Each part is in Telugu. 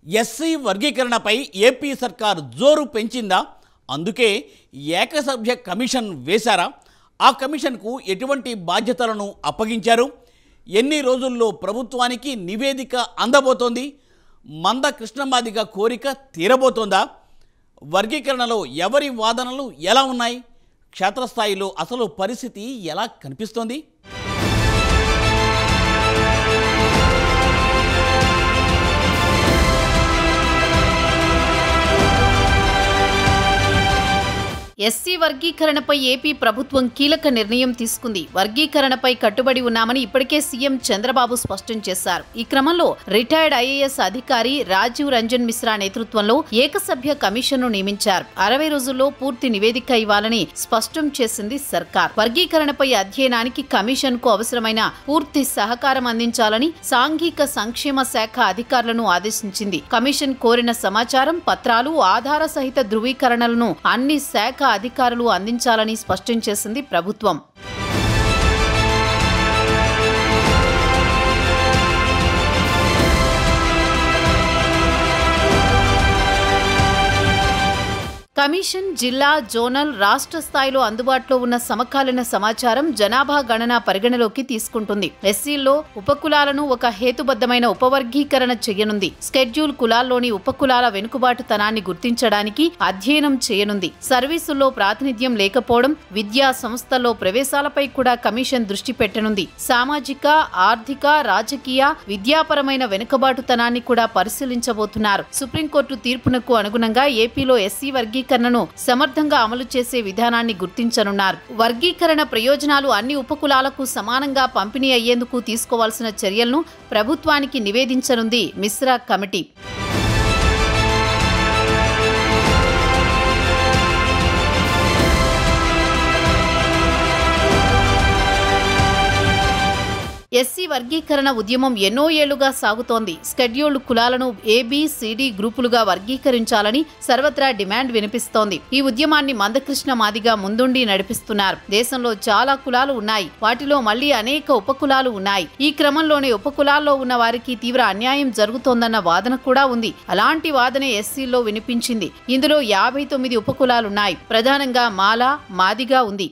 ఎస్సీ వర్గీకరణపై ఏపీ సర్కార్ జోరు పెంచిందా? అందుకే ఏకసభ్య కమిషన్ వేశారా? ఆ కమిషన్కు ఎటువంటి బాధ్యతలను అప్పగించారు? ఎన్ని రోజుల్లో ప్రభుత్వానికి నివేదిక అందబోతోంది? మంద కృష్ణమాదిగ కోరిక తీరబోతోందా? వర్గీకరణలో ఎవరి వాదనలు ఎలా ఉన్నాయి? క్షేత్రస్థాయిలో అసలు పరిస్థితి ఎలా కనిపిస్తోంది? ఎస్సీ వర్గీకరణపై ఏపీ ప్రభుత్వం కీలక నిర్ణయం తీసుకుంది. వర్గీకరణపై కట్టుబడి ఉన్నామని ఇప్పటికే సీఎం చంద్రబాబు స్పష్టం చేశారు. ఈ క్రమంలో రిటైర్డ్ ఐఏఎస్ అధికారి రాజీవ్ రంజన్ మిశ్రా నేతృత్వంలో ఏకసభ్య కమిషన్ను నియమించారు. 60 రోజుల్లో పూర్తి నివేదిక ఇవ్వాలని స్పష్టం చేసింది సర్కార్. వర్గీకరణపై అధ్యయనానికి కమిషన్ కు అవసరమైన పూర్తి సహకారం అందించాలని సాంఘిక సంక్షేమ శాఖ అధికారులను ఆదేశించింది. కమిషన్ కోరిన సమాచారం, పత్రాలు, ఆధార సహిత ధృవీకరణలను అన్ని శాఖ అధికారులు అందించాలని స్పష్టం చేసింది ప్రభుత్వం. కమిషన్ జిల్లా, జోనల్, రాష్ట్ర స్థాయిలో అందుబాటులో ఉన్న సమకాలీన సమాచారం, జనాభా గణన పరిగణలోకి తీసుకుంటుంది. ఎస్సీల్లో ఉపకులాలను ఒక హేతుబద్ధమైన ఉపవర్గీకరణ చేయనుంది. షెడ్యూల్ కులాల్లోని ఉపకులాల వెనుకబాటుతనాన్ని గుర్తించడానికి అధ్యయనం చేయనుంది. సర్వీసుల్లో ప్రాతినిధ్యం లేకపోవడం, విద్యా సంస్థల్లో ప్రవేశాలపై కూడా కమిషన్ దృష్టి పెట్టనుంది. సామాజిక, ఆర్థిక, రాజకీయ, విద్యాపరమైన వెనుకబాటుతనాన్ని కూడా పరిశీలించబోతున్నారు. సుప్రీంకోర్టు తీర్పునకు అనుగుణంగా ఏపీలో ఎస్సీ వర్గీకరణను సమర్థంగా అమలు చేసే విధానాన్ని గుర్తించనున్నారు. వర్గీకరణ ప్రయోజనాలు అన్ని ఉపకులాలకు సమానంగా పంపిణీ అయ్యేందుకు తీసుకోవాల్సిన చర్యలను ప్రభుత్వానికి నివేదించనుంది మిశ్రా కమిటీ. ఎస్సీ వర్గీకరణ ఉద్యమం ఎన్నో ఏళ్లుగా సాగుతోంది. షెడ్యూల్డ్ కులాలను ఏబిసిడి గ్రూపులుగా వర్గీకరించాలని సర్వత్రా డిమాండ్ వినిపిస్తోంది. ఈ ఉద్యమాన్ని మందకృష్ణ మాదిగ ముందుండి నడిపిస్తున్నారు. దేశంలో చాలా కులాలు ఉన్నాయి. వాటిలో మళ్లీ అనేక ఉపకులాలు ఉన్నాయి. ఈ క్రమంలోనే ఉపకులాల్లో ఉన్న వారికి తీవ్ర అన్యాయం జరుగుతోందన్న వాదన కూడా ఉంది. అలాంటి వాదనే ఎస్సీల్లో వినిపించింది. ఇందులో 59 ఉపకులాలున్నాయి. ప్రధానంగా మాల, మాదిగ ఉంది.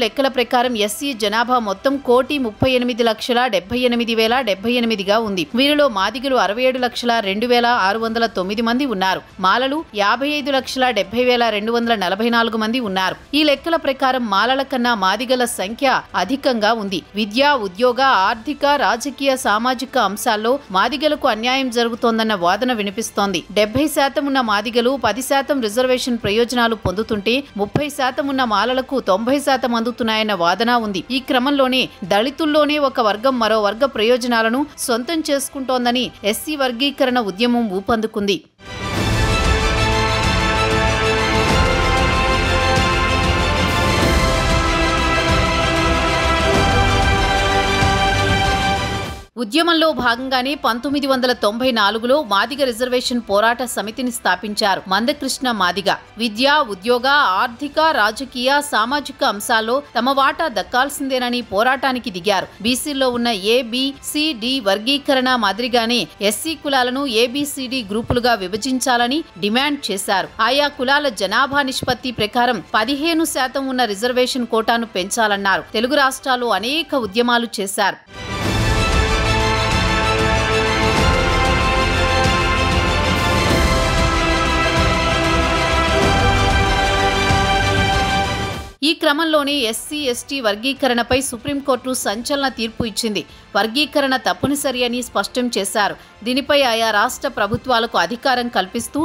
లెక్కల ప్రకారం ఎస్సీ జనాభా మొత్తం 1,38,78,078గా ఉంది. వీరిలో మాదిగలు 67,02,609 మంది ఉన్నారు. మాలలు 55,70,244 మంది ఉన్నారు. ఈ లెక్కల ప్రకారం మాలల కన్నా మాదిగల సంఖ్య అధికంగా ఉంది. విద్య, ఉద్యోగ, ఆర్థిక, రాజకీయ, సామాజిక అంశాల్లో మాదిగలకు అన్యాయం జరుగుతోందన్న వాదన వినిపిస్తోంది. 70% ఉన్న మాదిగలు 10% రిజర్వేషన్ ప్రయోజనాలు పొందుతుంటే 30% ఉన్న మాలలకు 90% అందుతున్నాయన్న వాదన ఉంది. ఈ క్రమంలోనే దళితుల్లోనే ఒక వర్గం మరో వర్గ ప్రయోజనాలను సొంతం చేసుకుంటోందని ఎస్సీ వర్గీకరణ ఉద్యమం ఊపందుకుంది. ఉద్యమంలో భాగంగానే 1994లో మాదిగ రిజర్వేషన్ పోరాట సమితిని స్థాపించారు మందకృష్ణ మాదిగ. విద్య, ఉద్యోగ, ఆర్థిక, రాజకీయ, సామాజిక అంశాల్లో తమ వాటా దక్కాల్సిందేనని పోరాటానికి దిగారు. బీసీల్లో ఉన్న ఏబిసిడి వర్గీకరణ మాదిరిగానే ఎస్సీ కులాలను ఏబిసిడి గ్రూపులుగా విభజించాలని డిమాండ్ చేశారు. ఆయా కులాల జనాభా నిష్పత్తి ప్రకారం 15% ఉన్న రిజర్వేషన్ కోటాను పెంచాలన్నారు. తెలుగు రాష్ట్రాల్లో అనేక ఉద్యమాలు చేశారు. ఈ క్రమంలోనే ఎస్సీ, ఎస్టీ వర్గీకరణపై సుప్రీంకోర్టు సంచలన తీర్పు ఇచ్చింది. వర్గీకరణ తప్పనిసరి అని స్పష్టం చేశారు. దీనిపై ఆయా రాష్ట్ర ప్రభుత్వాలకు అధికారం కల్పిస్తూ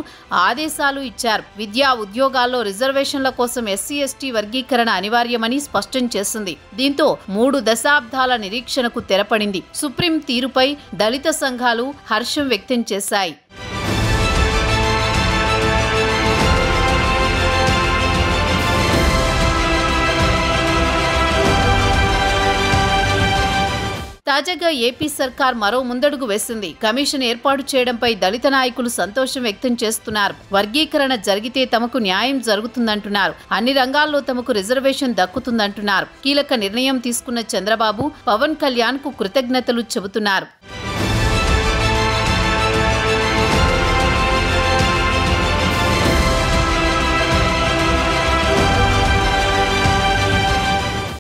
ఆదేశాలు ఇచ్చారు. విద్యా, ఉద్యోగాల్లో రిజర్వేషన్ల కోసం ఎస్సీ, ఎస్టీ వర్గీకరణ అనివార్యమని స్పష్టం చేసింది. దీంతో 3 దశాబ్దాల నిరీక్షణకు తెరపడింది. సుప్రీం తీరుపై దళిత సంఘాలు హర్షం వ్యక్తం చేశాయి. తాజాగా ఏపీ సర్కార్ మరో ముందడుగు వేసింది. కమిషన్ ఏర్పాటు చేయడంపై దళిత నాయకులు సంతోషం వ్యక్తం చేస్తున్నారు. వర్గీకరణ జరిగితే తమకు న్యాయం జరుగుతుందంటున్నారు. అన్ని రంగాల్లో తమకు రిజర్వేషన్ దక్కుతుందంటున్నారు. కీలక నిర్ణయం తీసుకున్న చంద్రబాబు, పవన్ కళ్యాణ్ కు కృతజ్ఞతలు చెబుతున్నారు.